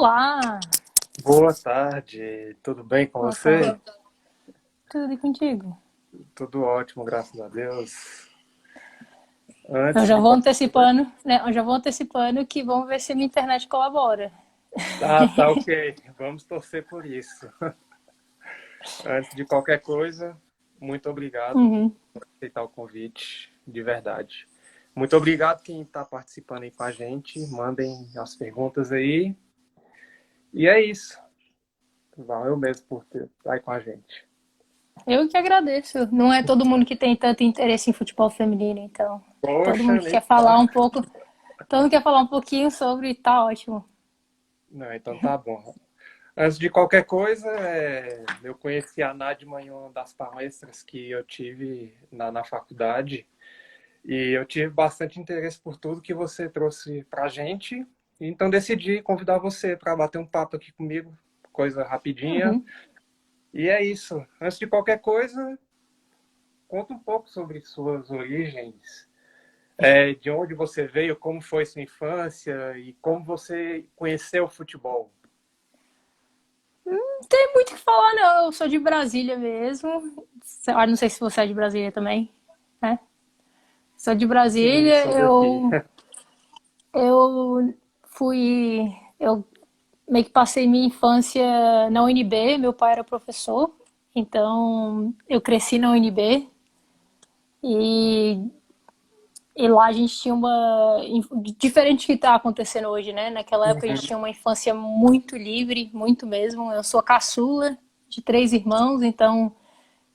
Olá! Boa tarde, tudo bem com Boa você? tarde. Tudo e contigo? Tudo ótimo, graças a Deus. Eu Antes já de vou qualquer coisa. antecipando, né? Eu já vou antecipando que vamos ver se a minha internet colabora. Tá ok, vamos torcer por isso. Antes de qualquer coisa, muito obrigado Uhum. por aceitar o convite, de verdade. Muito obrigado quem está participando aí com a gente. Mandem as perguntas aí. E é isso. Valeu mesmo por estar aí com a gente. Eu que agradeço. Não é todo mundo que tem tanto interesse em futebol feminino, então todo Poxa, mundo que nem quer falar fala. um pouco, todo mundo quer falar um pouquinho sobre, tá ótimo. Não, então tá bom. Antes de qualquer coisa, eu conheci a Nádia em uma das palestras que eu tive na faculdade e eu tive bastante interesse por tudo que você trouxe para a gente. Então decidi convidar você para bater um papo aqui comigo, coisa rapidinha. Uhum. E é isso. Antes de qualquer coisa, conta um pouco sobre suas origens, de onde você veio, como foi sua infância e como você conheceu o futebol. Não tem muito o que falar, não. Eu sou de Brasília mesmo. Não sei se você é de Brasília também, né? Sou de Sim, Brasília. sou daqui. Eu fui. Eu meio que passei minha infância na UNB, meu pai era professor, então eu cresci na UNB e, e lá a gente tinha uma. Diferente do que está acontecendo hoje, né? Naquela época a gente tinha uma infância muito livre, muito mesmo. Eu sou a caçula de três irmãos, então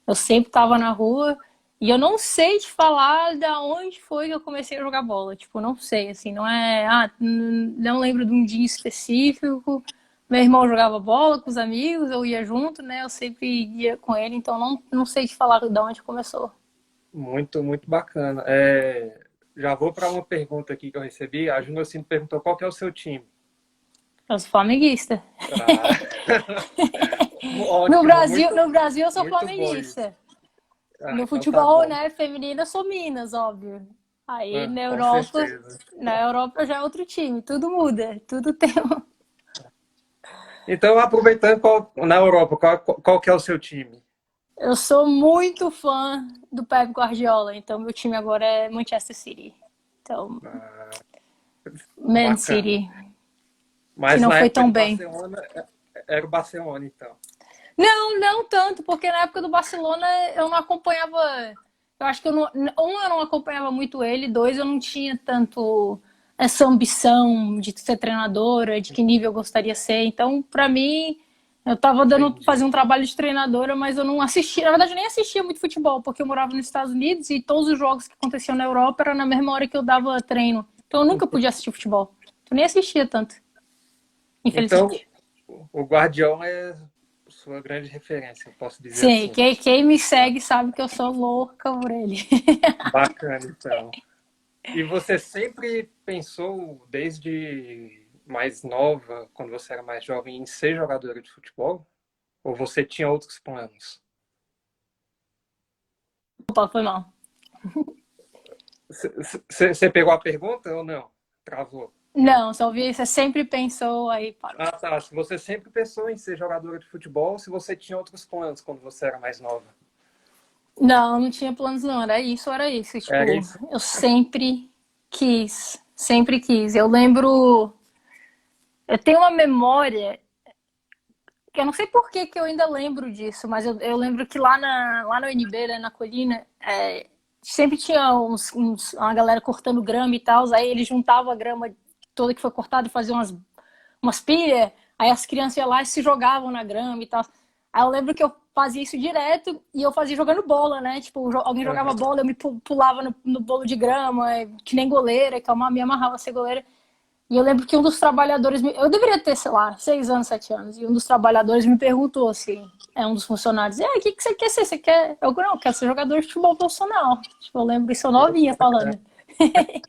eu sempre estava na rua. E eu não sei te falar da onde foi que eu comecei a jogar bola. Tipo, não sei, assim, não é. Não lembro de um dia específico. Meu irmão jogava bola com os amigos, eu ia junto, né? Eu sempre ia com ele, então não sei te falar de onde começou. Muito, muito bacana. Já vou para uma pergunta aqui que eu recebi. A Junocino perguntou qual que é o seu time. Eu sou flamenguista. Ah, No ótimo, Brasil, muito, no Brasil eu sou muito bom isso. flamenguista. Ah, No então tá futebol, bom. né, feminino, eu sou Minas, óbvio. Aí Ah, com certeza. Na Europa já é outro time, tudo muda, tudo tem um... Então, aproveitando na Europa, qual que é o seu time? Eu sou muito fã do Pep Guardiola, então meu time agora é Manchester City. Então, Ah, Man bacana. City, que Mas não na foi época tão de bem. Barcelona, era o Barcelona, então. Não tanto, porque na época do Barcelona eu não acompanhava. Eu acho que eu não, eu não acompanhava muito ele, dois, eu não tinha tanto essa ambição de ser treinadora, de que nível eu gostaria de ser. Então, pra mim, eu tava dando, Entendi. fazia um trabalho de treinadora, mas eu não assistia, na verdade, eu nem assistia muito futebol, porque eu morava nos Estados Unidos e todos os jogos que aconteciam na Europa era na mesma hora que eu dava treino. Então, eu nunca podia assistir futebol. Eu nem assistia tanto, Então, infelizmente. o Guardiola é sua grande referência, eu posso dizer Sim, assim. quem me segue sabe que eu sou louca por ele. Bacana, então. E você sempre pensou, desde mais nova, quando você era mais jovem, em ser jogadora de futebol? Ou você tinha outros planos? Opa, foi mal. Você pegou a pergunta ou não? Travou. Não, só ouvi, você sempre pensou, aí parou. Ah, tá. Se você sempre pensou em ser jogadora de futebol, ou se você tinha outros planos quando você era mais nova. Não, não tinha planos não, era isso, era isso. Era Tipo, isso? eu sempre quis, sempre quis. Eu lembro, eu tenho uma memória, que eu não sei por que eu ainda lembro disso, mas eu lembro que lá na UNB, né, na colina, sempre tinha uma galera cortando grama e tal, aí eles juntavam a grama toda que foi cortada e faziam umas pilhas, aí as crianças iam lá e se jogavam na grama e tal. Aí eu lembro que eu fazia isso direto e eu fazia jogando bola, né? Tipo, alguém jogava Uhum. bola, eu me pulava no bolo de grama, que nem goleira, que eu me amarrava a ser goleira. E eu lembro que um dos trabalhadores, eu deveria ter, sei lá, 6 anos, 7 anos, e um dos trabalhadores me perguntou assim, é um dos funcionários, o que você quer ser? Você quer? Eu não, eu quero ser jogador de futebol profissional. Tipo, eu lembro isso Poxa, novinha falando. bacana.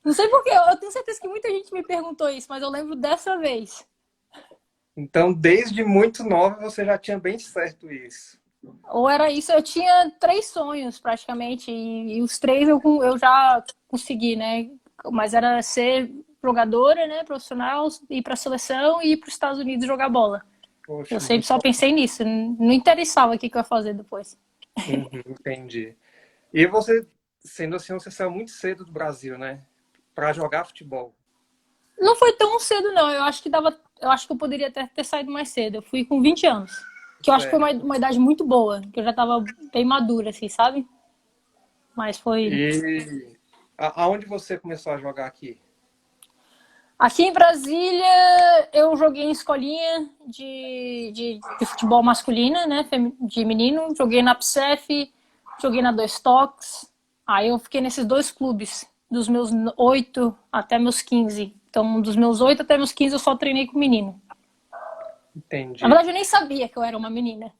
Não sei por quê, eu tenho certeza que muita gente me perguntou isso, mas eu lembro dessa vez. Então, desde muito nova, você já tinha bem certo isso. Ou era isso, eu tinha três sonhos praticamente, e os três eu já consegui, né? Mas era ser jogadora, né, profissional, ir para a seleção e ir para os Estados Unidos jogar bola. Eu Poxa, sempre muito só bom. pensei nisso, não interessava o que eu ia fazer depois. Uhum, entendi. E você, sendo assim, você saiu muito cedo do Brasil, né? Para jogar futebol. Não foi tão cedo, não. Eu acho que eu poderia até ter saído mais cedo. Eu fui com 20 anos. Que eu acho que foi Certo. uma idade muito boa, que eu já tava bem madura, assim, sabe? Mas foi. E aonde você começou a jogar aqui? Aqui em Brasília, eu joguei em escolinha de futebol masculina, né? De menino. Joguei na PSEF, joguei na Dois Toques. Aí eu fiquei nesses dois clubes, dos meus 8 até meus 15. Então, dos meus 8 até meus 15, eu só treinei com menino. Na Entendi. verdade, eu nem sabia que eu era uma menina.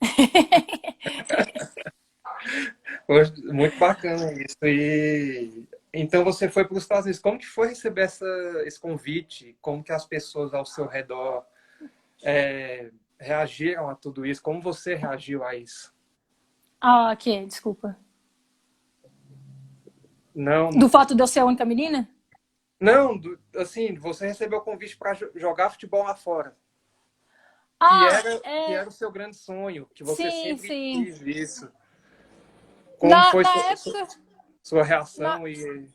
Poxa, muito bacana isso. E então você foi para os Estados Unidos. Como que foi receber esse convite? Como que as pessoas ao seu redor reagiram a tudo isso? Como você reagiu a isso? Ah, que, desculpa. Do Não, fato de eu ser a única menina? não, assim, você recebeu o convite para jogar futebol lá fora, Ah, que é. era o seu grande sonho, que você Sim, sempre sim. quis isso. Como Na, foi na época, sua na, reação e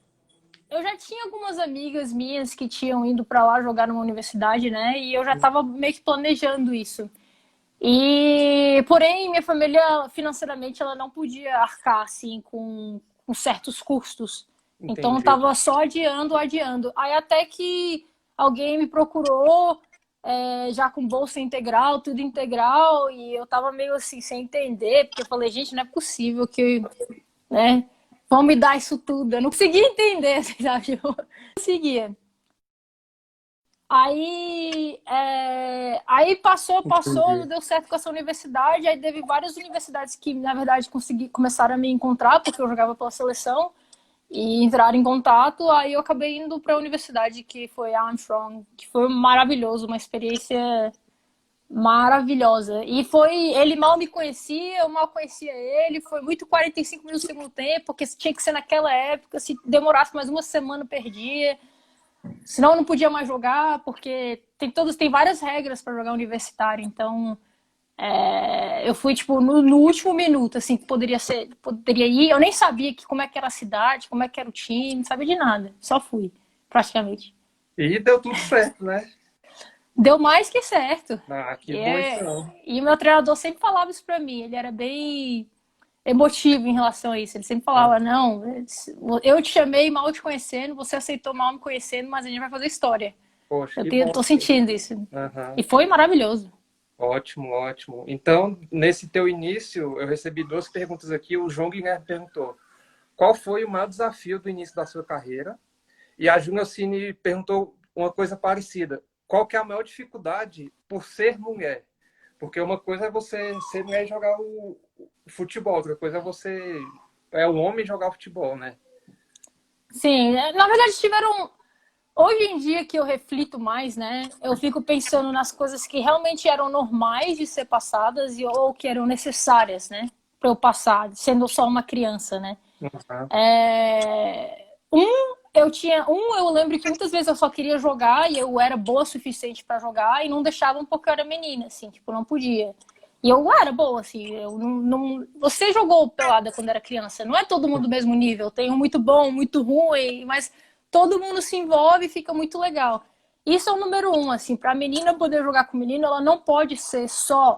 eu já tinha algumas amigas minhas que tinham ido para lá jogar numa universidade, né? E eu já estava meio que planejando isso. E, porém, minha família financeiramente ela não podia arcar assim com certos custos. Então, eu entendi. estava só adiando, adiando. Aí até que alguém me procurou, já com bolsa integral, tudo integral, e eu estava meio assim sem entender, porque eu falei, gente, não é possível que, né? Vão me dar isso tudo. Eu não conseguia entender, sabe? Eu não conseguia. Aí passou, Entendi. não deu certo com essa universidade. Aí teve várias universidades que, na verdade, começaram a me encontrar, porque eu jogava pela seleção, e entraram em contato. Aí eu acabei indo para a universidade que foi a Armstrong, que foi maravilhoso, uma experiência maravilhosa. E foi, ele mal me conhecia, eu mal conhecia ele. Foi muito 45 minutos do segundo tempo, porque tinha que ser naquela época. Se demorasse mais uma semana, perdia. Senão eu não podia mais jogar, porque tem várias regras para jogar universitário. Então, eu fui tipo no último minuto, assim, que poderia ir. Eu nem sabia como é que era a cidade, como é que era o time, não sabia de nada. Só fui, praticamente. E deu tudo certo, né? Deu mais que certo. Ah, que E, bom é, então. e o meu treinador sempre falava isso pra mim. Ele era bem emotivo em relação a isso. Ele sempre Ah, falava: não, eu te chamei mal te conhecendo, você aceitou mal me conhecendo, mas a gente vai fazer história. poxa, que bom. Tô sentindo isso. Aham. E foi maravilhoso. Ótimo, ótimo. Então, nesse teu início, eu recebi duas perguntas aqui. O João Guilherme perguntou: qual foi o maior desafio do início da sua carreira? E a Júnior Cine perguntou uma coisa parecida: qual que é a maior dificuldade por ser mulher? Porque uma coisa é você ser mulher e jogar o futebol, outra coisa é o homem jogar o futebol, né? Sim, na verdade tiveram. Hoje em dia que eu reflito mais, né? Eu fico pensando nas coisas que realmente eram normais de ser passadas ou que eram necessárias, né? Para eu passar, sendo só uma criança, né? Uhum. Eu lembro que muitas vezes eu só queria jogar e eu era boa o suficiente para jogar e não deixavam porque eu era menina, assim, tipo, não podia. E eu era boa, assim, eu não... Você jogou pelada quando era criança, não é todo mundo do mesmo nível, tem um muito bom, muito ruim, mas todo mundo se envolve e fica muito legal. Isso é o número um, assim, pra menina poder jogar com menino, ela não pode ser só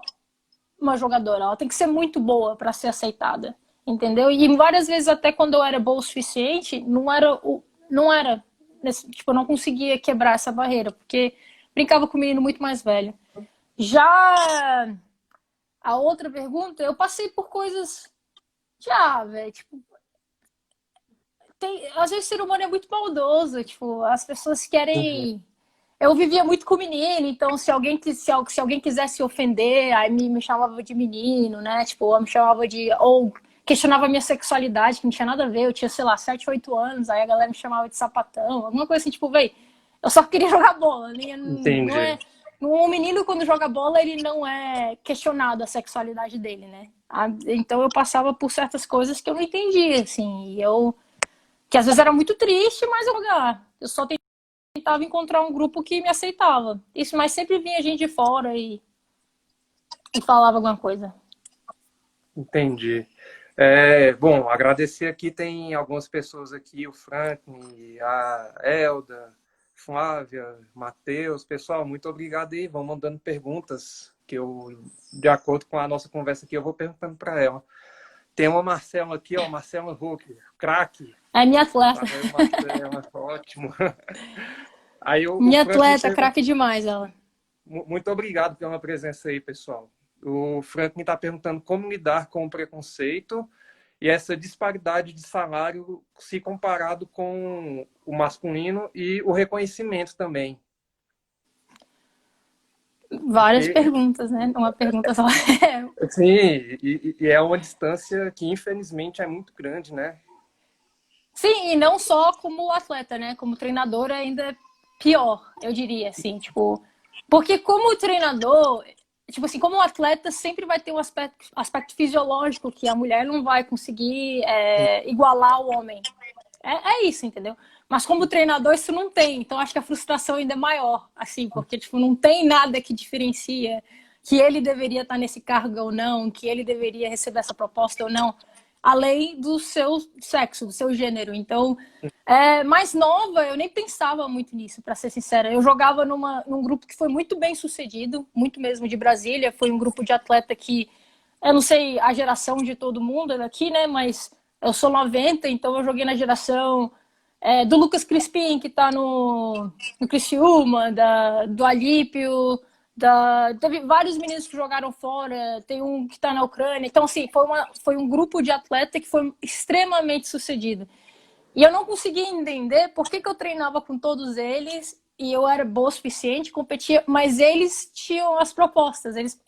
uma jogadora, ela tem que ser muito boa para ser aceitada, entendeu? E várias vezes até quando eu era boa o suficiente, não era tipo, eu não conseguia quebrar essa barreira, porque brincava com um menino muito mais velho. Já a outra pergunta, eu passei por coisas já, velho, tipo, às vezes o ser humano é muito maldoso, tipo, as pessoas Uhum. querem. Eu vivia muito com menino, então se alguém quisesse ofender, aí me chamava de menino, né? Tipo, ou me chamava de. Ou questionava a minha sexualidade, que não tinha nada a ver. Eu tinha, sei lá, 7 8 anos, aí a galera me chamava de sapatão, alguma coisa assim, tipo, véi, eu só queria jogar bola. Não Entendi. é. Um menino, quando joga bola, ele não é questionado a sexualidade dele, né? Então eu passava por certas coisas que eu não entendia, assim, que às vezes era muito triste, mas eu só tentava encontrar um grupo que me aceitava. Isso, mas sempre vinha gente de fora e falava alguma coisa. Entendi. Bom, agradecer aqui, tem algumas pessoas aqui, o Franklin, a Elda, Flávia, Matheus. Pessoal, muito obrigado aí. Vão mandando perguntas que eu, de acordo com a nossa conversa aqui, eu vou perguntando para ela. Tem uma Marcela aqui, ó, Marcela Huck, craque. É minha atleta. Valeu, Marcela, ótimo. Aí o Minha Franklin atleta, craque demais ela. muito obrigado pela presença aí, pessoal. O Franklin está perguntando como lidar com o preconceito e essa disparidade de salário se comparado com o masculino e o reconhecimento também. Várias Porque, perguntas, né? Uma pergunta só. sim, e é uma distância que infelizmente é muito grande, né? Sim, e não só como atleta, né? Como treinador ainda é pior, eu diria, assim, tipo. Porque como treinador, tipo assim, como atleta sempre vai ter um aspecto fisiológico que a mulher não vai conseguir igualar o homem. É isso, entendeu? Mas como treinador isso não tem, então acho que a frustração ainda é maior, assim, porque tipo, não tem nada que diferencia que ele deveria estar nesse cargo ou não, que ele deveria receber essa proposta ou não, além do seu sexo, do seu gênero. Então, mais nova, eu nem pensava muito nisso, para ser sincera. Eu jogava num grupo que foi muito bem sucedido, muito mesmo de Brasília. Foi um grupo de atleta que, eu não sei a geração de todo mundo daqui, né? Mas eu sou 90, então eu joguei na geração do Lucas Crispim, que está no Criciúma, do Alípio, teve vários meninos que jogaram fora, tem um que está na Ucrânia. Então, assim, foi um grupo de atleta que foi extremamente sucedido. E eu não conseguia entender por que eu treinava com todos eles e eu era boa o suficiente, competia, mas eles tinham as propostas. Eles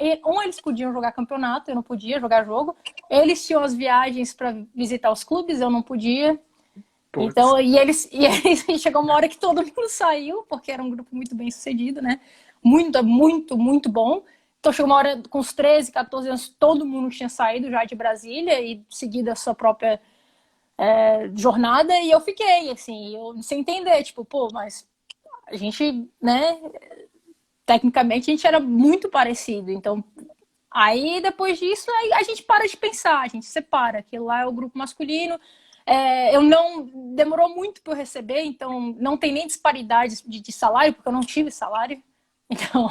podiam jogar campeonato, eu não podia jogar jogo. Eles tinham as viagens para visitar os clubes, eu não podia. Putz, Então, e eles chegou uma hora que todo mundo saiu, porque era um grupo muito bem sucedido, né? Muito, muito, muito bom. Então chegou uma hora, com os 13, 14 anos, todo mundo tinha saído já de Brasília e seguido a sua própria jornada, e eu fiquei, assim, eu sem entender, tipo, pô, mas a gente, né, tecnicamente a gente era muito parecido, então aí depois disso aí a gente para de pensar, a gente separa, aquilo lá é o grupo masculino. Eu não demorou muito para eu receber, então não tem nem disparidade de salário, porque eu não tive salário. Então,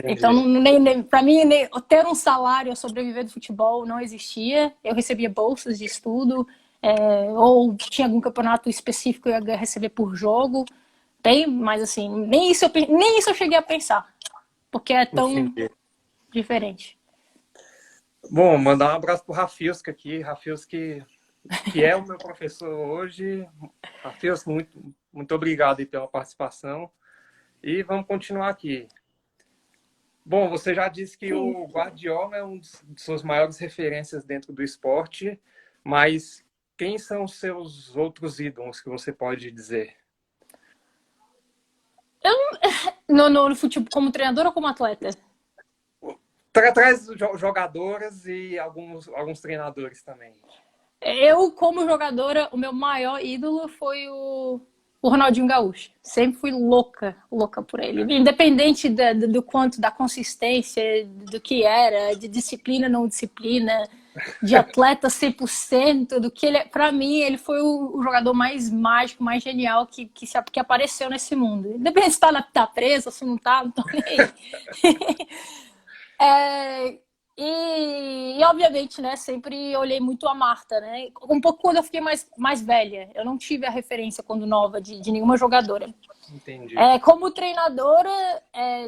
então entendi. para mim, ter um salário a sobreviver do futebol não existia. Eu recebia bolsas de estudo, ou tinha algum campeonato específico que eu ia receber por jogo. Tem, mas assim, nem isso eu cheguei a pensar, porque é tão Entendi. diferente. Bom, mandar um abraço pro Rafiuska aqui, Rafiuska que é o meu professor hoje. Rafiuska, muito obrigado aí pela participação. E vamos continuar aqui. Bom, você já disse que Sim. o Guardiola é um de suas maiores referências dentro do esporte, mas quem são os seus outros ídolos que você pode dizer? No futebol, como treinador ou como atleta? Traz jogadoras e alguns treinadores também. Eu, como jogadora, o meu maior ídolo foi o Ronaldinho Gaúcho. Sempre fui louca, louca por ele. Independente do quanto, da consistência, do que era, de disciplina, não disciplina, de atleta 100%, do que ele. Pra mim, ele foi o jogador mais mágico, mais genial que apareceu nesse mundo. Independente se tá preso, se não tá, não tô nem aí. É, obviamente, né, sempre olhei muito a Marta, né? Um pouco quando eu fiquei mais velha. Eu não tive a referência quando nova de nenhuma jogadora. Entendi. Como treinadora,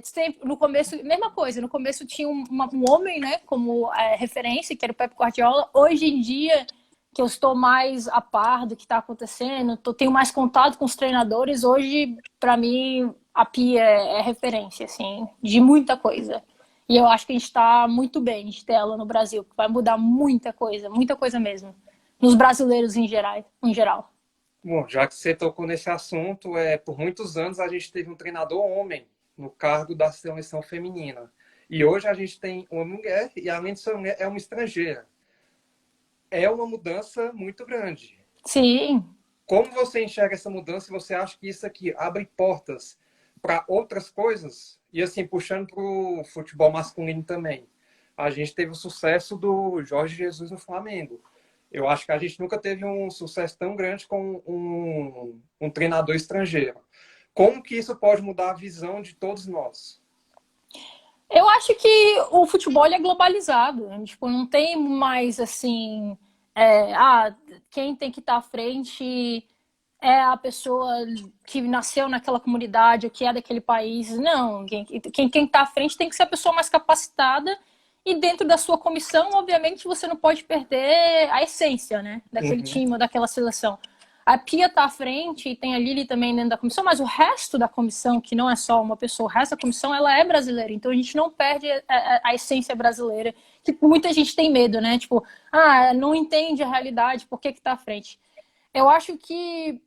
sempre, no começo, mesma coisa. No começo tinha um homem, né, como referência, que era o Pep Guardiola. Hoje em dia, que eu estou mais a par do que está acontecendo, tenho mais contato com os treinadores. Hoje, para mim, a Pia é referência, assim, de muita coisa. E eu acho que a gente está muito bem de ter ela no Brasil, que vai mudar muita coisa mesmo. Nos brasileiros em geral. Bom, já que você tocou nesse assunto, por muitos anos a gente teve um treinador homem no cargo da seleção feminina. E hoje a gente tem uma mulher, e além de ser mulher, é uma estrangeira. É uma mudança muito grande. Sim. como você enxerga essa mudança e você acha que isso aqui abre portas para outras coisas? E assim, puxando para o futebol masculino também. A gente teve o sucesso do Jorge Jesus no Flamengo. Eu acho que a gente nunca teve um sucesso tão grande com um treinador estrangeiro. Como que isso pode mudar a visão de todos nós? Eu acho que o futebol é globalizado, né? Tipo, não tem mais assim, quem tem que estar à frente é a pessoa que nasceu naquela comunidade ou que é daquele país. Não, quem está à frente tem que ser a pessoa mais capacitada e dentro da sua comissão, obviamente, você não pode perder a essência, né, daquele Uhum, time ou daquela seleção. A Pia está à frente e tem a Lili também dentro da comissão, mas o resto da comissão, que não é só uma pessoa, o resto da comissão, ela é brasileira. Então a gente não perde a essência brasileira, que muita gente tem medo, né? Tipo, não entende a realidade, por que está à frente? Eu acho que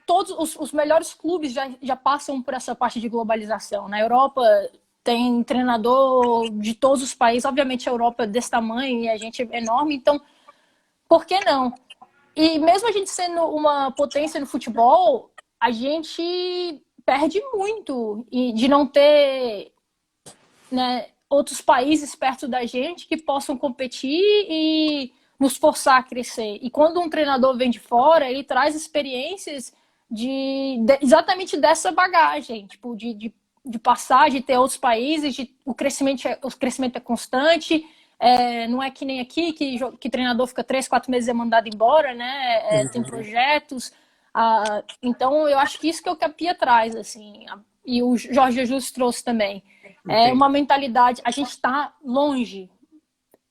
todos os melhores clubes já passam por essa parte de globalização. Na Europa tem treinador de todos os países. Obviamente a Europa é desse tamanho e a gente é enorme, então por que não? E mesmo a gente sendo uma potência no futebol, a gente perde muito de não ter, né, outros países perto da gente que possam competir e nos forçar a crescer. E quando um treinador vem de fora, ele traz experiências exatamente dessa bagagem, tipo, de passar, de ter outros países, o crescimento é constante, não é que nem aqui, que treinador fica 3, 4 meses e é mandado embora, né? Tem uhum, projetos. Então, eu acho que isso que é o que a Pia traz, assim, e o Jorge Jesus trouxe também. É uma entendi. mentalidade. A gente está longe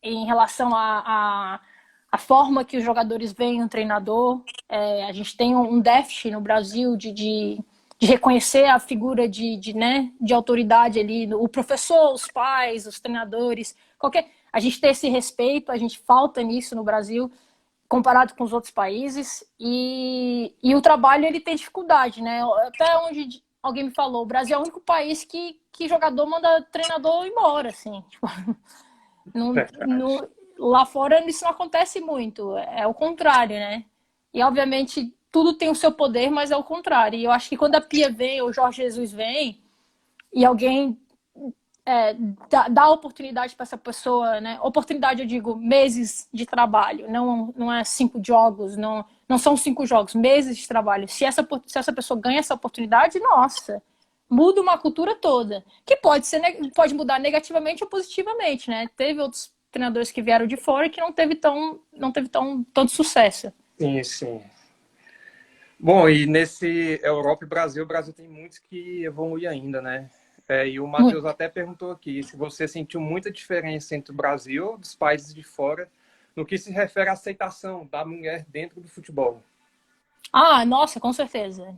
em relação à forma que os jogadores veem o treinador. A gente tem um déficit no Brasil de reconhecer a figura né, de autoridade ali, o professor, os pais, os treinadores, a gente ter esse respeito, a gente falta nisso no Brasil comparado com os outros países e o trabalho ele tem dificuldade, né? Até onde alguém me falou, o Brasil é o único país que jogador manda treinador embora, assim, tipo, não, Verdade. lá fora isso não acontece muito, é o contrário, né? E obviamente tudo tem o seu poder, mas é o contrário. E eu acho que quando a Pia vem, ou o Jorge Jesus vem, e alguém dá oportunidade para essa pessoa, né? Oportunidade, eu digo, meses de trabalho, não é 5 jogos, não são 5 jogos, meses de trabalho. Se essa pessoa ganha essa oportunidade, nossa, muda uma cultura toda, que pode mudar negativamente ou positivamente, né? Teve outros treinadores que vieram de fora e que não teve tanto sucesso. Sim, sim. Bom, e nesse Europa e Brasil, o Brasil tem muitos que evoluem ainda, né? E o Matheus Muito. até perguntou aqui se você sentiu muita diferença entre o Brasil e os países de fora no que se refere à aceitação da mulher dentro do futebol. Nossa, com certeza.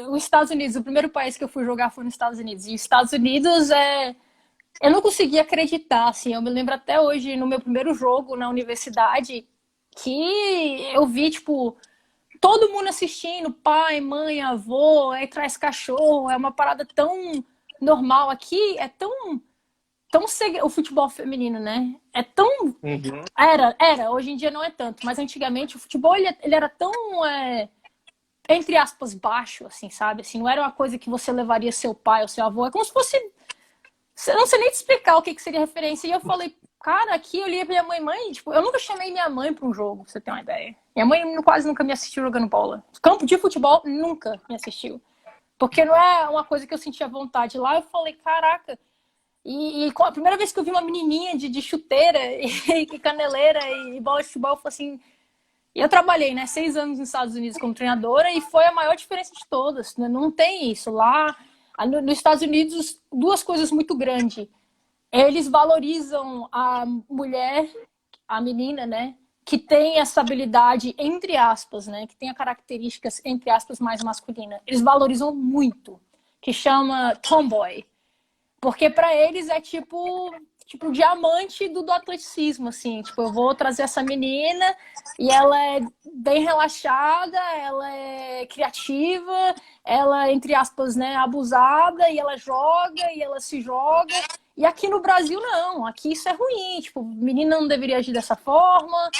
Os Estados Unidos, o primeiro país que eu fui jogar foi nos Estados Unidos. E os Estados Unidos eu não conseguia acreditar, assim. Eu me lembro até hoje, no meu primeiro jogo na universidade, que eu vi, tipo, todo mundo assistindo, pai, mãe, avô, aí traz cachorro, é uma parada tão normal aqui, o futebol feminino, né? É tão Uhum, hoje em dia não é tanto, mas antigamente o futebol ele era tão entre aspas baixo, assim, sabe? Assim, não era uma coisa que você levaria seu pai ou seu avô, é como se fosse, eu não sei nem te explicar o que seria referência. E eu falei, cara, aqui eu li pra minha mãe, tipo, eu nunca chamei minha mãe pra um jogo, pra você ter uma ideia. Minha mãe quase nunca me assistiu jogando bola. Campo de futebol nunca me assistiu. Porque não é uma coisa que eu sentia vontade. Lá eu falei, caraca. E a primeira vez que eu vi uma menininha de chuteira e caneleira e bola de futebol, eu falei assim. E eu trabalhei, né, 6 anos nos Estados Unidos como treinadora e foi a maior diferença de todas. Não tem isso. Lá, nos Estados Unidos, duas coisas muito grandes. Eles valorizam a mulher, a menina, né, que tem essa habilidade, entre aspas, né, que tem a características, entre aspas, mais masculina. Eles valorizam muito, que chama tomboy. Porque para eles é tipo o diamante do atleticismo, assim. Tipo, eu vou trazer essa menina e ela é bem relaxada, ela é criativa, ela, entre aspas, né, abusada, e ela joga, e ela se joga. E aqui no Brasil, não. Aqui isso é ruim. Tipo, menina não deveria agir dessa forma.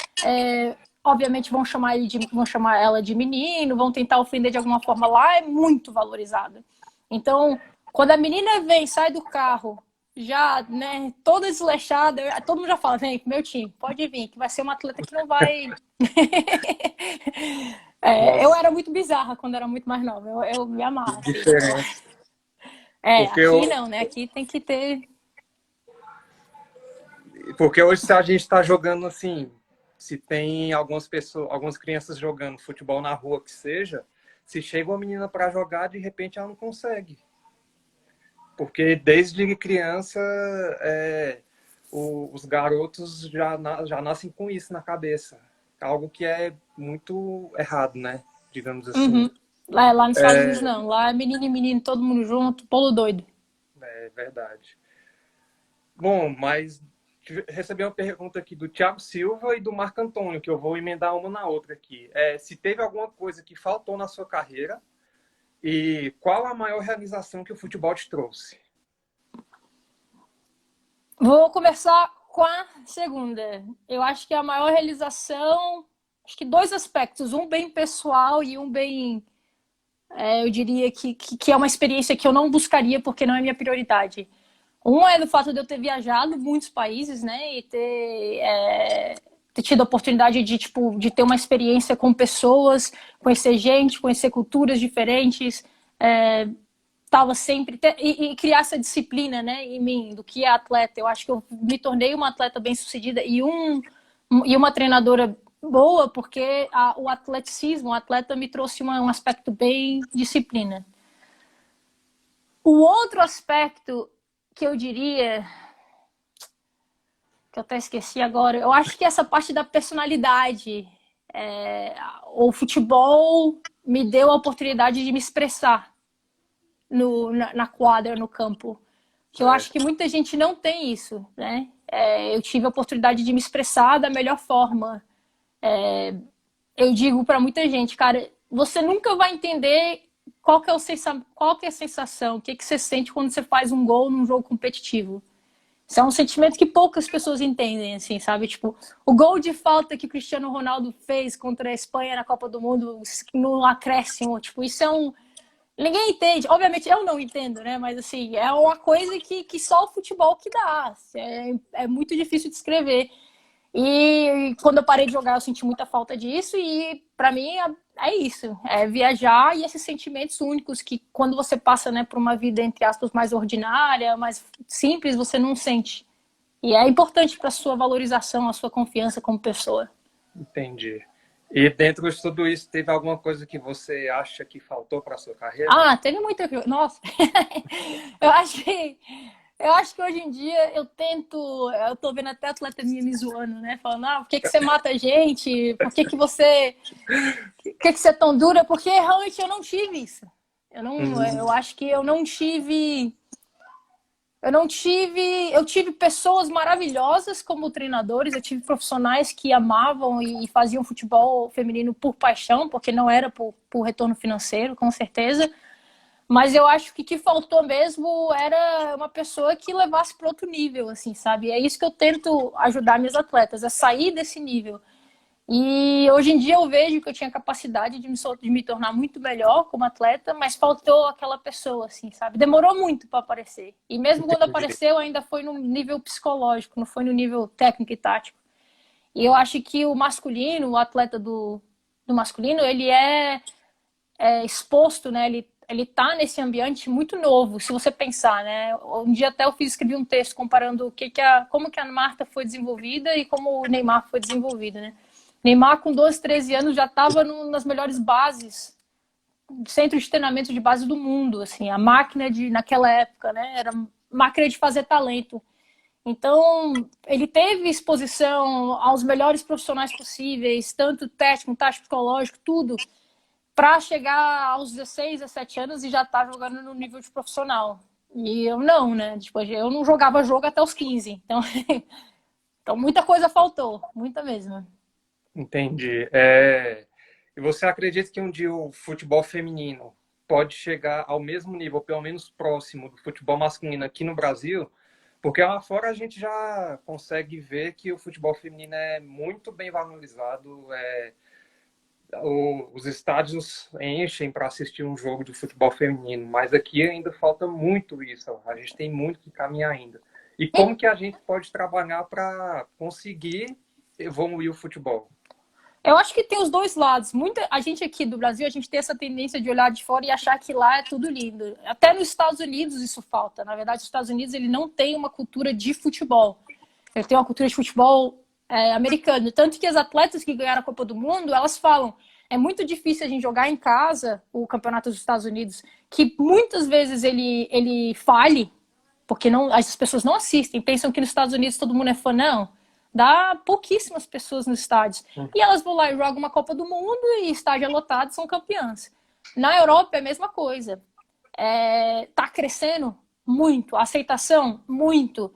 obviamente vão chamar ela de menino, vão tentar ofender de alguma forma lá, é muito valorizada. Então, quando a menina vem, sai do carro, já, né, toda desleixada, todo mundo já fala, vem pro meu time, pode vir, que vai ser uma atleta que não vai. Eu Nossa, era muito bizarra quando era muito mais nova, eu me que amarro, assim. diferença. Porque Aqui eu, não, né? Aqui tem que ter. porque hoje se a gente está jogando assim, se tem algumas pessoas, algumas crianças jogando futebol na rua que seja, se chega uma menina para jogar, de repente ela não consegue. Porque desde criança os garotos já nascem com isso na cabeça. Algo que é muito errado, né? Digamos assim. Uhum. Lá nos Estados Unidos não. Lá é menino e menino, todo mundo junto, polo doido. É verdade. Bom, mas recebi uma pergunta aqui do Thiago Silva e do Marco Antônio, que eu vou emendar uma na outra aqui. Se teve alguma coisa que faltou na sua carreira e qual a maior realização que o futebol te trouxe? Vou começar com a segunda. Eu acho que a maior realização, acho que dois aspectos, um bem pessoal e um bem, eu diria que é uma experiência que eu não buscaria porque não é minha prioridade. Um é do fato de eu ter viajado muitos países, né, e ter tido a oportunidade de, tipo, de ter uma experiência com pessoas, conhecer gente, conhecer culturas diferentes, tava sempre e criar essa disciplina, né, em mim do que é atleta. Eu acho que eu me tornei uma atleta bem-sucedida e uma treinadora boa porque o atleticismo, o atleta me trouxe um aspecto bem disciplina. O outro aspecto que eu diria que eu até esqueci agora, eu acho que essa parte da personalidade, o futebol me deu a oportunidade de me expressar na quadra, no campo. Que eu acho que Certo. muita gente não tem isso, né? Eu tive a oportunidade de me expressar da melhor forma. Eu digo para muita gente, cara, você nunca vai entender qual que é a sensação, o que, que você sente quando você faz um gol num jogo competitivo. Isso é um sentimento que poucas pessoas entendem, assim, sabe? Tipo, o gol de falta que o Cristiano Ronaldo fez contra a Espanha na Copa do Mundo no acréscimo, tipo, isso é um. Ninguém entende. Obviamente eu não entendo, né? Mas assim, é uma coisa que só o futebol que dá. É muito difícil de escrever. E quando eu parei de jogar, eu senti muita falta disso. E para mim é isso: é viajar e esses sentimentos únicos que, quando você passa, né, por uma vida, entre aspas, mais ordinária, mais simples, você não sente. E é importante para sua valorização, a sua confiança como pessoa. Entendi. E dentro de tudo isso, teve alguma coisa que você acha que faltou para a sua carreira? Ah, teve muita. Nossa, eu acho que. Eu acho que hoje em dia eu tento. Eu tô vendo até atleta minha me zoando, né? Falando, por que, que você mata a gente? Por que, que você. Por que, que você é tão dura? Porque realmente eu não tive isso. Eu Hum, acho que eu não tive. Eu não tive. Eu tive pessoas maravilhosas como treinadores, eu tive profissionais que amavam e faziam futebol feminino por paixão, porque não era por retorno financeiro, com certeza. Mas eu acho que o que faltou mesmo era uma pessoa que levasse para outro nível, assim, sabe? É isso que eu tento ajudar minhas atletas, a sair desse nível. E hoje em dia eu vejo que eu tinha capacidade de me tornar muito melhor como atleta, mas faltou aquela pessoa, assim, sabe? Demorou muito para aparecer. E mesmo quando entendi. apareceu, ainda foi no nível psicológico, não foi no nível técnico e tático. E eu acho que o masculino, o atleta do masculino, ele é exposto, né? Ele tá nesse ambiente muito novo, se você pensar, né? Um dia até eu escrevi um texto comparando como que a Marta foi desenvolvida e como o Neymar foi desenvolvido, né? Neymar, com 12, 13 anos, já estava nas melhores bases, centro de treinamento de base do mundo, assim, a máquina naquela época, né? Era máquina de fazer talento. Então, ele teve exposição aos melhores profissionais possíveis, tanto técnico, tático, psicológico, tudo, para chegar aos 16, 17 anos e já estar jogando no nível de profissional. E eu não, né? Tipo, eu não jogava jogo até os 15. Então, então muita coisa faltou, muita mesmo. Entendi. E você acredita que um dia o futebol feminino pode chegar ao mesmo nível, pelo menos próximo, do futebol masculino aqui no Brasil? Porque lá fora a gente já consegue ver que o futebol feminino é muito bem valorizado. Os estádios enchem para assistir um jogo de futebol feminino, mas aqui ainda falta muito isso. A gente tem muito que caminhar ainda. E como que a gente pode trabalhar para conseguir evoluir o futebol? Eu acho que tem os dois lados. A gente aqui do Brasil, a gente tem essa tendência de olhar de fora e achar que lá é tudo lindo. Até nos Estados Unidos isso falta. Na verdade, os Estados Unidos ele não tem uma cultura de futebol. Ele tem uma cultura de futebol americano. Tanto que as atletas que ganharam a Copa do Mundo, elas falam, é muito difícil a gente jogar em casa o campeonato dos Estados Unidos, que muitas vezes ele falhe, porque não, as pessoas não assistem, pensam que nos Estados Unidos todo mundo é fã, não. Dá pouquíssimas pessoas nos estádios. E elas vão lá e jogam uma Copa do Mundo e estádio é lotado, são campeãs. Na Europa é a mesma coisa. Tá crescendo muito, a aceitação muito,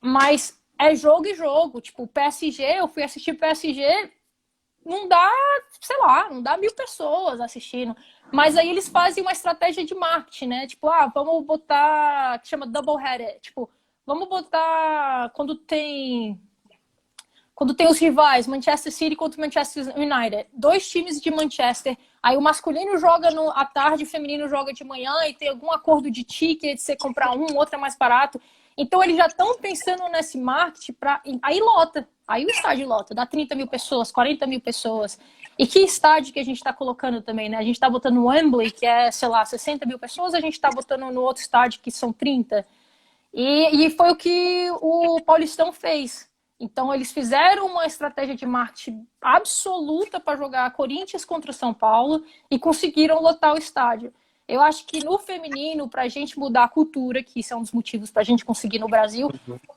mas é jogo e jogo. Tipo, o PSG, eu fui assistir o PSG, não dá, sei lá, não dá 1.000 pessoas assistindo. Mas aí eles fazem uma estratégia de marketing, né? Tipo, vamos botar, que chama double header. Tipo, vamos botar quando tem os rivais, Manchester City contra Manchester United, 2 times de Manchester, aí o masculino joga à tarde, o feminino joga de manhã, e tem algum acordo de ticket, você comprar um, outro é mais barato. Então eles já estão pensando nesse marketing, aí lota, aí o estádio lota, dá 30.000 pessoas, 40.000 pessoas. E que estádio que a gente está colocando também, né? A gente está botando no Wembley, que é, sei lá, 60.000 pessoas, a gente está botando no outro estádio, que são 30. E foi o que o Paulistão fez. Então, eles fizeram uma estratégia de marketing absoluta para jogar Corinthians contra São Paulo e conseguiram lotar o estádio. Eu acho que no feminino, para a gente mudar a cultura, que isso é um dos motivos para a gente conseguir no Brasil,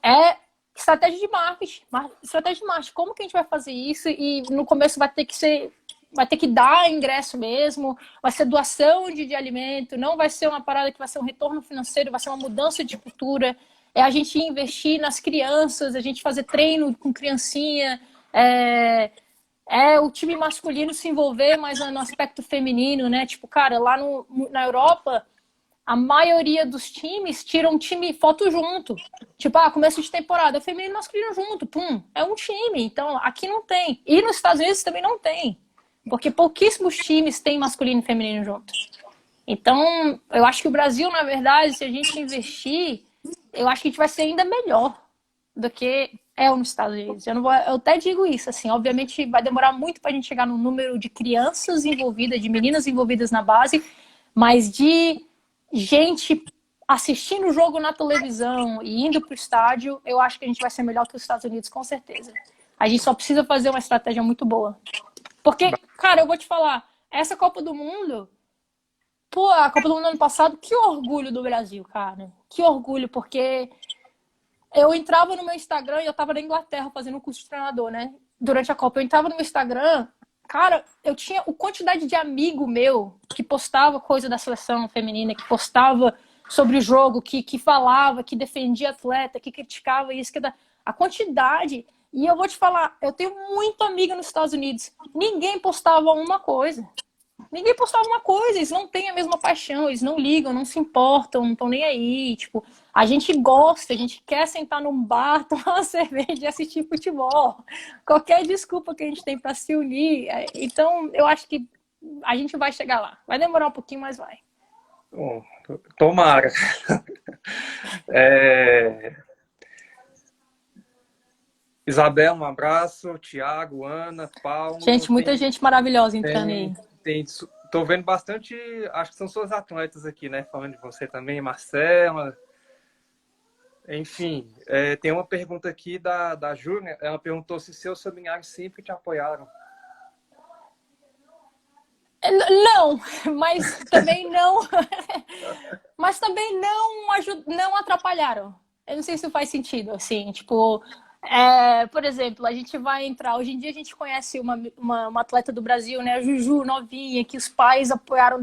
é estratégia de marketing. Estratégia de marketing. Como que a gente vai fazer isso? E no começo vai ter que dar ingresso mesmo, vai ser doação de alimento, não vai ser uma parada que vai ser um retorno financeiro, vai ser uma mudança de cultura. É a gente investir nas crianças, a gente fazer treino com criancinha, o time masculino se envolver mais no aspecto feminino, né? Tipo, cara, lá na Europa, a maioria dos times tiram um time foto junto. Tipo, começo de temporada, feminino e masculino junto, pum, é um time. Então, aqui não tem. E nos Estados Unidos também não tem. Porque pouquíssimos times têm masculino e feminino junto. Então, eu acho que o Brasil, na verdade, se a gente investir, eu acho que a gente vai ser ainda melhor do que nos Estados Unidos. Eu até digo isso, assim, obviamente vai demorar muito para a gente chegar no número de crianças envolvidas, de meninas envolvidas na base, mas de gente assistindo o jogo na televisão e indo para o estádio, eu acho que a gente vai ser melhor que os Estados Unidos, com certeza. A gente só precisa fazer uma estratégia muito boa. Porque, cara, eu vou te falar, essa Copa do Mundo, a Copa do Mundo ano passado, que orgulho do Brasil, cara. Que orgulho, porque eu entrava no meu Instagram e eu tava na Inglaterra fazendo um curso de treinador, né? Durante a Copa, eu entrava no meu Instagram, cara, eu tinha a quantidade de amigo meu que postava coisa da seleção feminina, que postava sobre o jogo, que falava, que defendia atleta, que criticava isso, a quantidade. E eu vou te falar, eu tenho muito amiga nos Estados Unidos. Ninguém postava uma coisa. Ninguém postava uma coisa, eles não têm a mesma paixão, eles não ligam, não se importam, não estão nem aí. Tipo, a gente gosta, a gente quer sentar num bar, tomar uma cerveja e assistir futebol. Qualquer desculpa que a gente tem para se unir. Então, eu acho que a gente vai chegar lá. Vai demorar um pouquinho, mas vai. Bom, tomara. Isabel, um abraço. Tiago, Ana, Paulo. Gente, muita gente maravilhosa entrando aí. Tô vendo bastante, acho que são suas atletas aqui, né? Falando de você também, Marcela. Enfim, tem uma pergunta aqui da Júlia. Ela perguntou se seus familiares sempre te apoiaram. Não, mas também não. Mas também não atrapalharam. Eu não sei se faz sentido, assim, tipo. Por exemplo, a gente vai entrar. Hoje em dia a gente conhece uma atleta do Brasil, né? A Juju, novinha, que os pais apoiaram,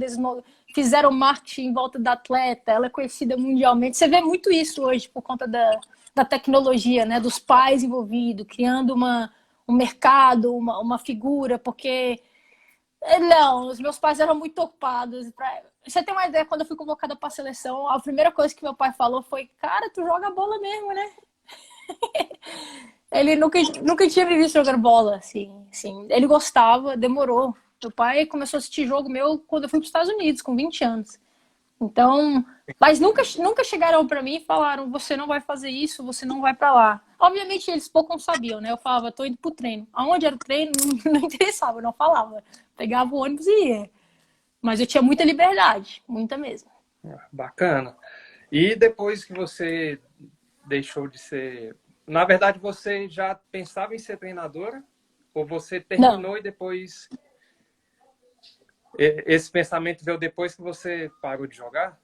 fizeram marketing em volta da atleta. Ela é conhecida mundialmente. Você vê muito isso hoje por conta da tecnologia, né? Dos pais envolvidos, criando um mercado, uma figura, porque Não, os meus pais eram muito ocupados. Você tem uma ideia, quando eu fui convocada para a seleção, a primeira coisa que meu pai falou foi: Cara, tu joga bola mesmo, né? Ele nunca tinha me visto jogando bola, assim, assim. Ele gostava, demorou. Meu pai começou a assistir jogo meu quando eu fui para os Estados Unidos, com 20 anos. Então, mas nunca chegaram para mim e falaram: Você não vai fazer isso, você não vai para lá. Obviamente eles pouco sabiam, né? Eu falava: Tô indo pro treino. Aonde era o treino não interessava, eu não falava. Pegava o ônibus e ia. Mas eu tinha muita liberdade, muita mesmo. Bacana. E depois que você deixou de ser. Na verdade, você já pensava em ser treinadora? Ou você Não, terminou e depois. Esse pensamento veio depois que você parou de jogar?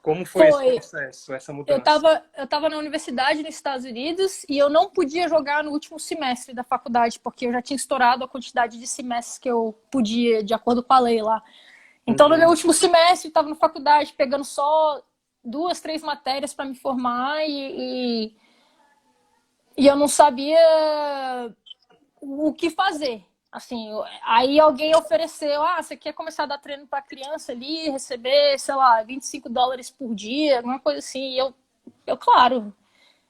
Como foi esse foi. processo, essa Eu mudança? estava eu tava na universidade nos Estados Unidos e eu não podia jogar no último semestre da faculdade, porque eu já tinha estourado a quantidade de semestres que eu podia, de acordo com a lei lá. Então, no meu Uhum, último semestre, estava na faculdade pegando só duas, três matérias para me formar e eu não sabia o que fazer. Assim, aí alguém ofereceu: você quer começar a dar treino para criança ali, receber, sei lá, US$ 25 por dia, alguma coisa assim. E claro.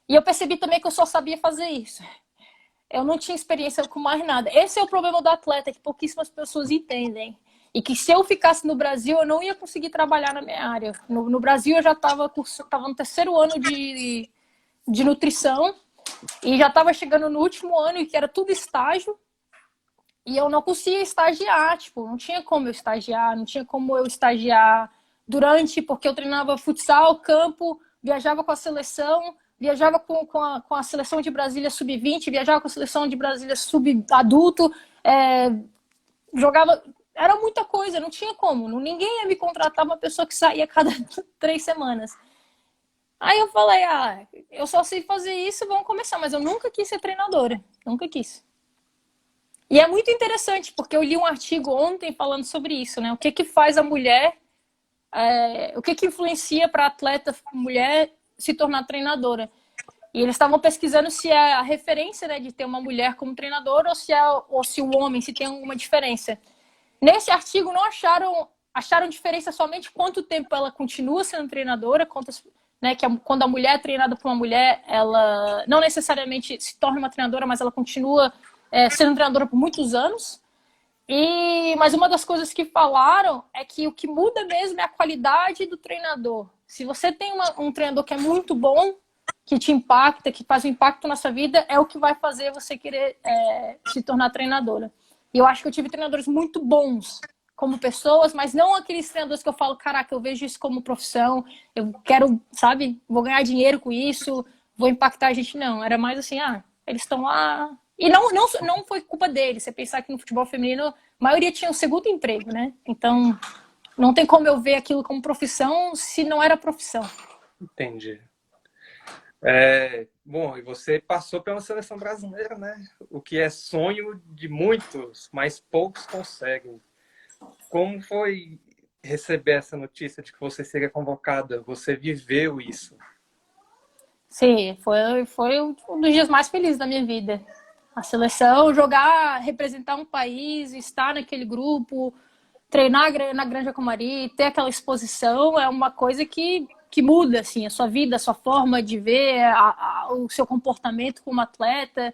E eu percebi também que eu só sabia fazer isso. Eu não tinha experiência com mais nada. Esse é o problema do atleta, que pouquíssimas pessoas entendem. E que se eu ficasse no Brasil, eu não ia conseguir trabalhar na minha área. No Brasil, eu já estava no terceiro ano de nutrição e já estava chegando no último ano, e que era tudo estágio. E eu não conseguia estagiar, tipo, não tinha como eu estagiar, não tinha como eu estagiar durante, porque eu treinava futsal, campo, viajava com a seleção, viajava com a seleção de Brasília sub-20, viajava com a seleção de Brasília sub-adulto, jogava. Era muita coisa, não tinha como. Ninguém ia me contratar uma pessoa que saía a cada 3 semanas. Aí eu falei: eu só sei fazer isso, vamos começar. Mas eu nunca quis ser treinadora, nunca quis. E é muito interessante, porque eu li um artigo ontem falando sobre isso, né? O que que faz a mulher, o que que influencia para a atleta mulher se tornar treinadora. E eles estavam pesquisando se é a referência, né, de ter uma mulher como treinadora ou se o homem, se tem alguma diferença. Nesse artigo não acharam diferença somente quanto tempo ela continua sendo treinadora, né, quando a mulher é treinada por uma mulher, ela não necessariamente se torna uma treinadora, mas ela continua sendo treinadora por muitos anos. Mas uma das coisas que falaram é que o que muda mesmo é a qualidade do treinador. Se você tem um treinador que é muito bom, que te impacta, que faz um impacto na sua vida, é o que vai fazer você querer se tornar treinadora. E eu acho que eu tive treinadores muito bons como pessoas, mas não aqueles treinadores que eu falo: Caraca, eu vejo isso como profissão, eu quero, sabe, vou ganhar dinheiro com isso, vou impactar a gente. Não, era mais assim: eles estão lá. E não foi culpa deles. Você pensar que no futebol feminino, a maioria tinha um segundo emprego, né? Então, não tem como eu ver aquilo como profissão se não era profissão. entendi. Bom, e você passou pela seleção brasileira, né? O que é sonho de muitos, mas poucos conseguem. Como foi receber essa notícia de que você seria convocada? Você viveu isso? Sim, foi um dos dias mais felizes da minha vida. A seleção, jogar, representar um país, estar naquele grupo, treinar na Granja Comari, ter aquela exposição é uma coisa que muda assim, a sua vida, a sua forma de ver, o seu comportamento como atleta,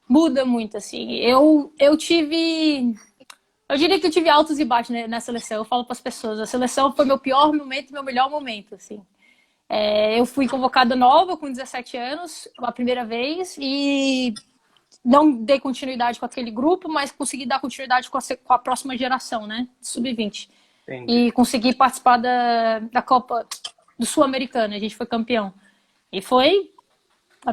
muda muito. Assim. Eu tive. Eu diria que eu tive altos e baixos, né, na seleção. Eu falo para as pessoas: a seleção foi meu pior momento e meu melhor momento. Assim. Eu fui convocada nova, com 17 anos, a primeira vez, e não dei continuidade com aquele grupo, mas consegui dar continuidade com a próxima geração, né? Sub-20. Entendi. E consegui participar da Copa do Sul-Americano. A gente foi campeão. E foi,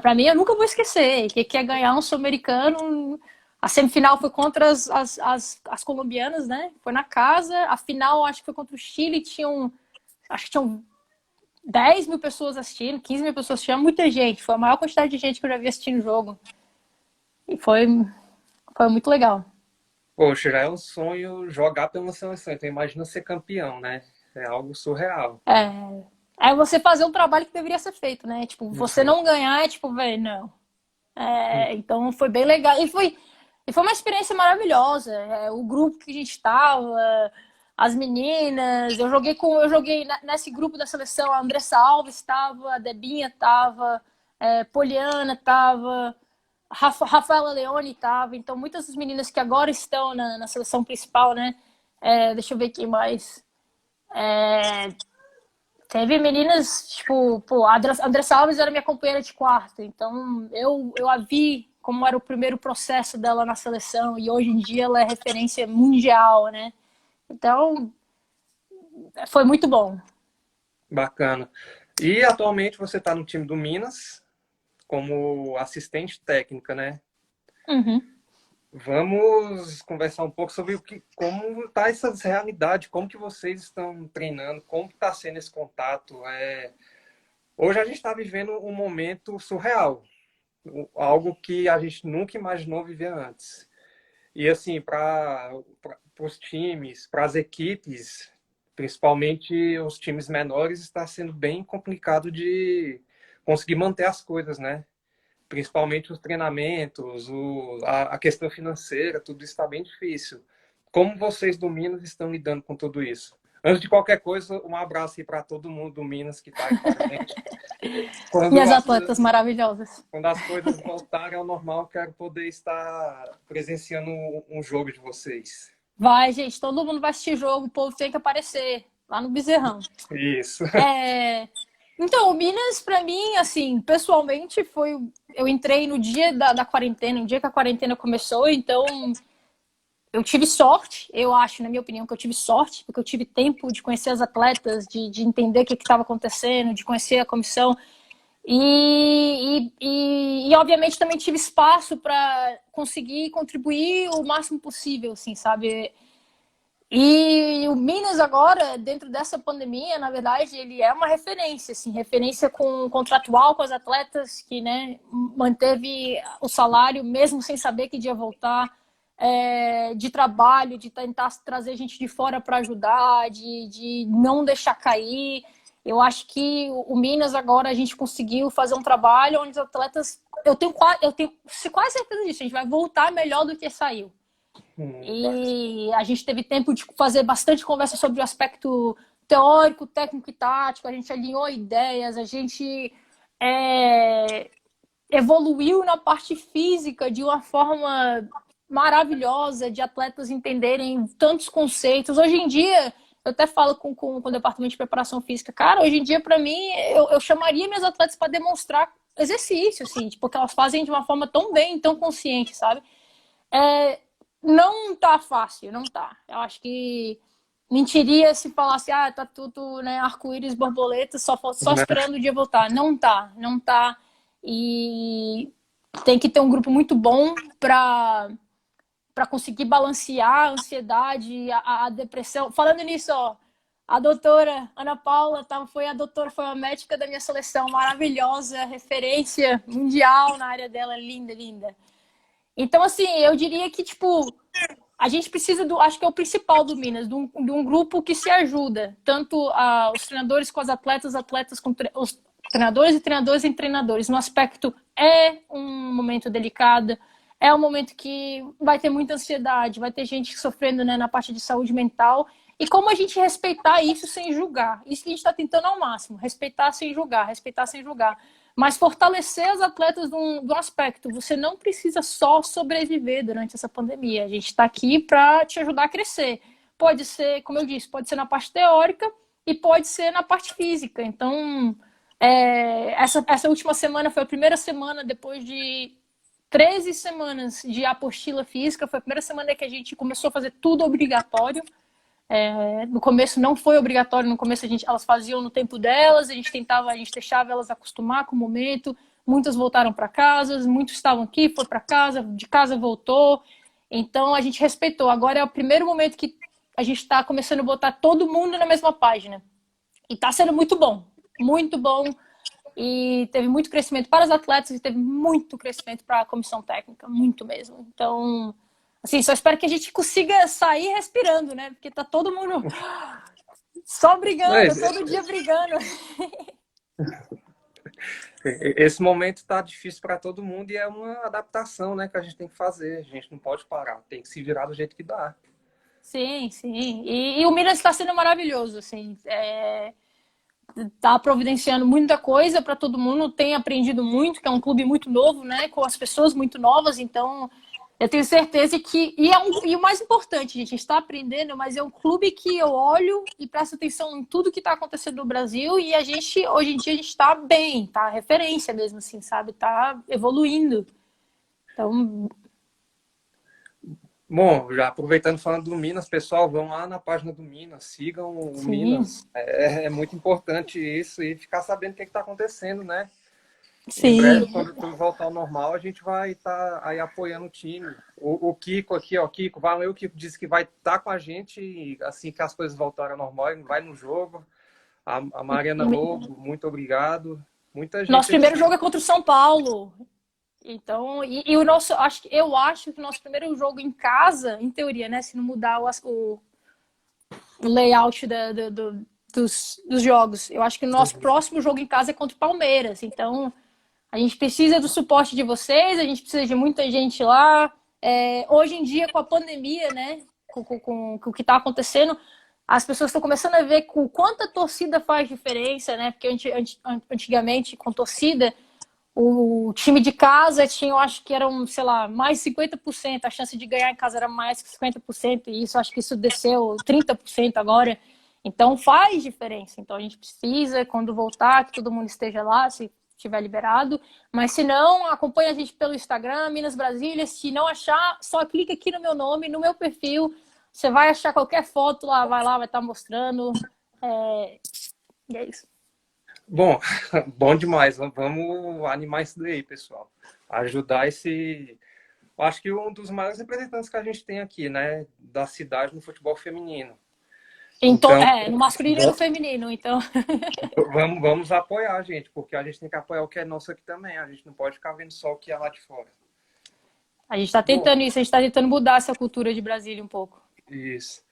pra mim, eu nunca vou esquecer. Que é ganhar um Sul-Americano. A semifinal foi contra as colombianas, né? Foi na casa. A final, acho que foi contra o Chile. Acho que tinham 10 mil pessoas assistindo, 15 mil pessoas assistindo, muita gente. Foi a maior quantidade de gente que eu já vi assistindo o jogo. E foi muito legal. Poxa, já é um sonho jogar pela seleção. Então imagina ser campeão, né? É algo surreal. É você fazer um trabalho que deveria ser feito, né? Tipo, você Uhum. não ganhar é tipo, velho, não. Então foi bem legal. E foi. E foi uma experiência maravilhosa. O grupo que a gente estava, as meninas, eu joguei nesse grupo da seleção, a Andressa Alves estava, a Debinha estava, Poliana estava, Rafaela Leone estava, então muitas das meninas que agora estão na seleção principal, né? Deixa eu ver quem mais. Teve meninas, tipo, pô, a Andressa Alves era minha companheira de quarto, então eu a vi como era o primeiro processo dela na seleção e hoje em dia ela é referência mundial, né? Então, foi muito bom. Bacana. E atualmente você está no time do Minas como assistente técnica, né? Uhum. Vamos conversar um pouco sobre como tá essas realidades, como que vocês estão treinando, como está sendo esse contato. Hoje a gente está vivendo um momento surreal, algo que a gente nunca imaginou viver antes. E assim, para os times, para as equipes, principalmente os times menores, está sendo bem complicado de conseguir manter as coisas, né? Principalmente os treinamentos, a questão financeira, tudo isso está bem difícil. Como vocês do Minas estão lidando com tudo isso? Antes de qualquer coisa, um abraço aí para todo mundo do Minas que está aí com a gente. Quando Minhas as, atletas maravilhosas. quando as coisas voltarem ao normal, quero poder estar presenciando um jogo de vocês. Vai, gente, todo mundo vai assistir jogo, o povo tem que aparecer lá no Bezerrão. Isso. Então, o Minas, pra mim, assim, pessoalmente, foi. Eu entrei no dia da quarentena, no dia que a quarentena começou, então eu tive sorte, eu acho, na minha opinião, que eu tive sorte, porque eu tive tempo de conhecer as atletas, de entender o que estava acontecendo, de conhecer a comissão. Obviamente, também tive espaço para conseguir contribuir o máximo possível, assim, sabe? E o Minas agora, dentro dessa pandemia, na verdade, ele é uma referência, assim, referência contratual com as atletas que, né, manteve o salário mesmo sem saber que ia voltar, de trabalho, de tentar trazer gente de fora para ajudar, de não deixar cair. Eu acho que o Minas agora a gente conseguiu fazer um trabalho onde os atletas, eu tenho quase certeza disso, a gente vai voltar melhor do que saiu. E a gente teve tempo de fazer bastante conversa sobre o aspecto teórico, técnico e tático. A gente alinhou ideias, a gente evoluiu na parte física de uma forma maravilhosa, de atletas entenderem tantos conceitos. Hoje em dia, eu até falo com o departamento de preparação física, cara, hoje em dia, para mim, eu chamaria minhas atletas para demonstrar exercício, assim, porque elas fazem de uma forma tão bem, tão consciente, sabe? Não tá fácil, não tá. Eu acho que mentiria se falasse, tá tudo, né, arco-íris, borboleta, só esperando o dia voltar. Não tá, não tá. E tem que ter um grupo muito bom para conseguir balancear a ansiedade, a depressão. Falando nisso, ó, a doutora Ana Paula foi a médica da minha seleção, maravilhosa, referência mundial na área dela, linda, linda. Então, assim, eu diria que, tipo, a gente precisa acho que é o principal do Minas, de um grupo que se ajuda, tanto os treinadores com as atletas, atletas com os treinadores e treinadores em treinadores. No aspecto, é um momento delicado, é um momento que vai ter muita ansiedade, vai ter gente sofrendo, né, na parte de saúde mental. E como a gente respeitar isso sem julgar? Isso que a gente está tentando ao máximo, respeitar sem julgar, respeitar sem julgar. Mas fortalecer as atletas de um aspecto. Você não precisa só sobreviver durante essa pandemia. A gente está aqui para te ajudar a crescer. Pode ser, como eu disse, pode ser na parte teórica e pode ser na parte física. Então, essa última semana foi a primeira semana depois de 13 semanas de apostila física. Foi a primeira semana que a gente começou a fazer tudo obrigatório. No começo não foi obrigatório, no começo elas faziam no tempo delas, a gente deixava elas acostumar com o momento. Muitas voltaram para casa, muitos estavam aqui, foi para casa, de casa voltou. Então a gente respeitou. Agora é o primeiro momento que a gente está começando a botar todo mundo na mesma página. E está sendo muito bom, muito bom. E teve muito crescimento para os atletas e teve muito crescimento para a comissão técnica, muito mesmo. Então, assim, só espero que a gente consiga sair respirando, né? Porque tá todo mundo só brigando, todo dia brigando. Esse momento está difícil para todo mundo e é uma adaptação, né, que a gente tem que fazer. A gente não pode parar, tem que se virar do jeito que dá. Sim, sim. E o Minas está sendo maravilhoso, assim. Tá providenciando muita coisa para todo mundo, tem aprendido muito, que é um clube muito novo, né? Com as pessoas muito novas, então eu tenho certeza que. E o mais importante, gente, a gente está aprendendo, mas é um clube que eu olho e presto atenção em tudo que está acontecendo no Brasil e a gente, hoje em dia, a gente está bem, tá? Referência mesmo, assim, sabe? Tá evoluindo. Então, Bom, já aproveitando falando do Minas, pessoal, vão lá na página do Minas, sigam o sim, Minas. É muito importante isso e ficar sabendo o que está acontecendo, né? Em sim. breve, quando tudo voltar ao normal, a gente vai estar aí apoiando o time. O Kiko aqui, ó, Kiko, valeu, o Kiko disse que vai estar com a gente assim que as coisas voltarem ao normal, ele vai no jogo. A Mariana Lobo, muito obrigado. Muita Nosso gente primeiro aqui. jogo é contra o São Paulo. Então, e o nosso, eu acho que o nosso primeiro jogo em casa, em teoria, né? Se não mudar o layout dos jogos, eu acho que o nosso próximo jogo em casa é contra o Palmeiras. Então, a gente precisa do suporte de vocês, a gente precisa de muita gente lá. Hoje em dia, com a pandemia, né? Com o que está acontecendo, as pessoas estão começando a ver o quanto a torcida faz diferença, né? Porque antigamente, com torcida, o time de casa tinha, eu acho que eram, sei lá, mais 50%. A chance de ganhar em casa era mais que 50%. E isso, acho que isso desceu 30% agora. Então faz diferença. Então a gente precisa, quando voltar, que todo mundo esteja lá, se estiver liberado. Mas se não, acompanha a gente pelo Instagram, Minas Brasília. Se não achar, só clica aqui no meu nome, no meu perfil. Você vai achar qualquer foto lá, vai estar mostrando. E é isso. Bom, bom demais. Vamos animar isso daí, pessoal. Ajudar esse. Eu acho que um dos maiores representantes que a gente tem aqui, né, da cidade no futebol feminino. Então, No masculino e no feminino, então. vamos apoiar, gente, porque a gente tem que apoiar o que é nosso aqui também. A gente não pode ficar vendo só o que é lá de fora. A gente está Bom, tentando isso, a gente está tentando mudar essa cultura de Brasília um pouco. isso.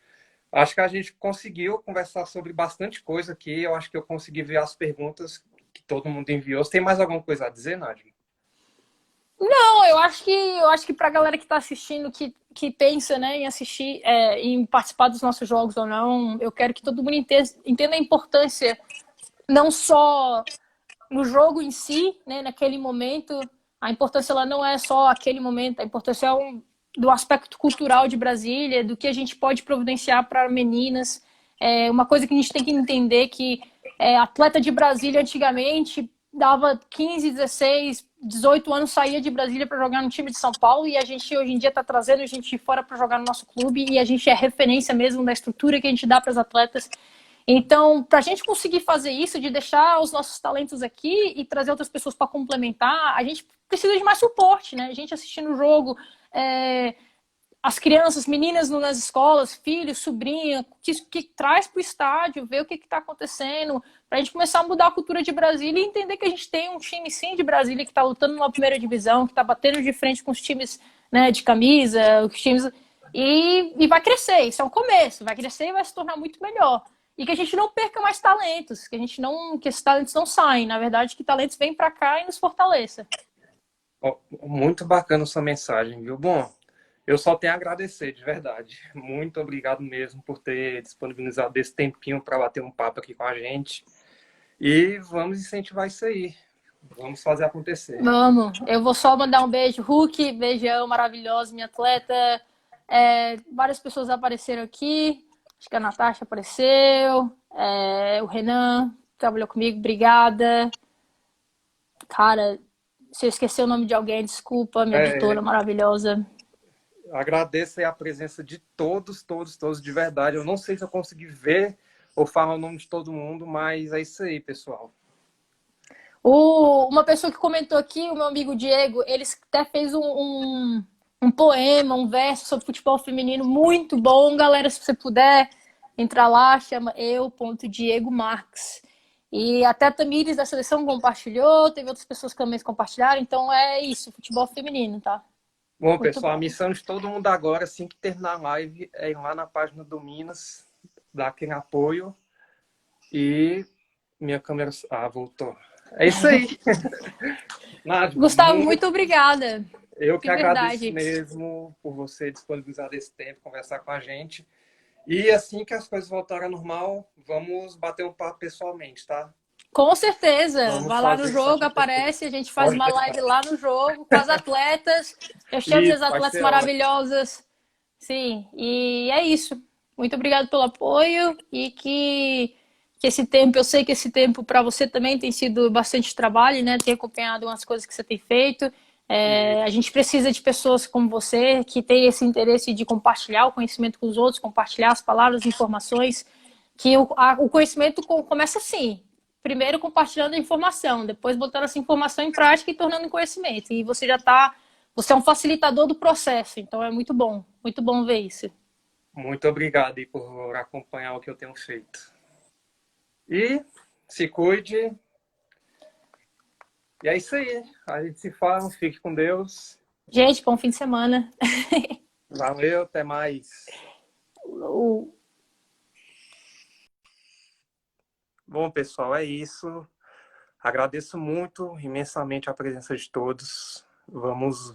Acho que a gente conseguiu conversar sobre bastante coisa aqui. Eu acho que eu consegui ver as perguntas que todo mundo enviou. Você tem mais alguma coisa a dizer, Nádia? Não, eu acho que para a galera que está assistindo, que pensa, né, em assistir, em participar dos nossos jogos ou não, eu quero que todo mundo entenda a importância, não só no jogo em si, né, naquele momento. A importância ela não é só aquele momento, a importância do aspecto cultural de Brasília, do que a gente pode providenciar para meninas. Uma coisa que a gente tem que entender que atleta de Brasília antigamente dava 15, 16, 18 anos, saía de Brasília para jogar no time de São Paulo e a gente hoje em dia está trazendo a gente de fora para jogar no nosso clube e a gente é referência mesmo da estrutura que a gente dá para as atletas. Então, para a gente conseguir fazer isso, de deixar os nossos talentos aqui e trazer outras pessoas para complementar, a gente precisa de mais suporte, né? A gente assistindo o jogo, as crianças, meninas nas escolas, filhos, sobrinha, que traz para o estádio, ver o que está acontecendo, para a gente começar a mudar a cultura de Brasília e entender que a gente tem um time, sim, de Brasília que está lutando numa primeira divisão, que está batendo de frente com os times, né, de camisa, os times. E vai crescer, isso é um começo, vai crescer e vai se tornar muito melhor. E que a gente não perca mais talentos, que esses talentos não saem, na verdade, que talentos vêm para cá e nos fortaleça. Ó, muito bacana sua mensagem, viu? Bom, eu só tenho a agradecer, de verdade. Muito obrigado mesmo por ter disponibilizado esse tempinho para bater um papo aqui com a gente. E vamos incentivar isso aí. Vamos fazer acontecer. Vamos, eu vou só mandar um beijo, Hulk, beijão maravilhoso, minha atleta. Várias pessoas apareceram aqui, acho que a Natasha apareceu, o Renan trabalhou comigo, obrigada. Cara, se eu esquecer o nome de alguém, desculpa, minha editora É, maravilhosa. agradeço aí a presença de todos, todos, todos, de verdade. Eu não sei se eu consegui ver ou falar o nome de todo mundo, mas é isso aí, pessoal. Uma pessoa que comentou aqui, o meu amigo Diego, ele até fez um poema, um verso sobre futebol feminino muito bom. Galera, se você puder entrar lá, chama eu.diego Marques. E até a Tamires da seleção compartilhou, teve outras pessoas que também compartilharam. Então é isso, futebol feminino, tá? Bom, Muito pessoal, a bom. missão de todo mundo agora, assim que terminar a live, é ir lá na página do Minas, dar aquele apoio. E minha câmera. Ah, voltou. É isso aí. Nádia, Gustavo, muito obrigada, eu que de agradeço verdade. mesmo por você disponibilizar esse tempo, conversar com a gente. E assim que as coisas voltarem ao normal, vamos bater um papo pessoalmente, tá? Com certeza. Vamos Vai lá no fazer isso jogo, acontecer. aparece, a gente faz Pode uma deixar. live lá no jogo com as atletas. Eu chamo as Isso, vai atletas ser ótimo. maravilhosas. Sim, e é isso. Muito obrigado pelo apoio e que esse tempo, eu sei que esse tempo para você também tem sido bastante trabalho, né? Ter acompanhado umas coisas que você tem feito. E A gente precisa de pessoas como você que tem esse interesse de compartilhar o conhecimento com os outros, compartilhar as palavras, informações, que o conhecimento começa assim. Primeiro compartilhando a informação, depois botando essa informação em prática e tornando conhecimento. E você já está, você é um facilitador do processo, então é muito bom ver isso. muito obrigado aí por acompanhar o que eu tenho feito. E se cuide. E é isso aí. A gente se fala. Fique com Deus. Gente, bom fim de semana. Valeu, até mais. O Bom, pessoal, é isso. Agradeço muito, imensamente a presença de todos. Vamos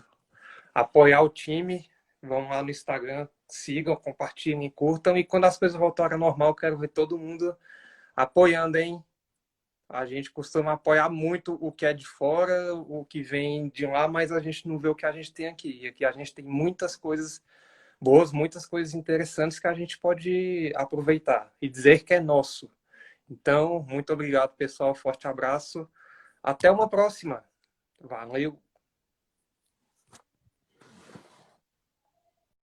apoiar o time. Vão lá no Instagram, sigam, compartilhem, curtam. E quando as coisas voltarem ao normal, quero ver todo mundo apoiando, hein? A gente costuma apoiar muito o que é de fora, o que vem de lá, mas a gente não vê o que a gente tem aqui. E aqui a gente tem muitas coisas boas, muitas coisas interessantes que a gente pode aproveitar e dizer que é nosso. Então, muito obrigado, pessoal. Forte abraço. Até uma próxima. Valeu.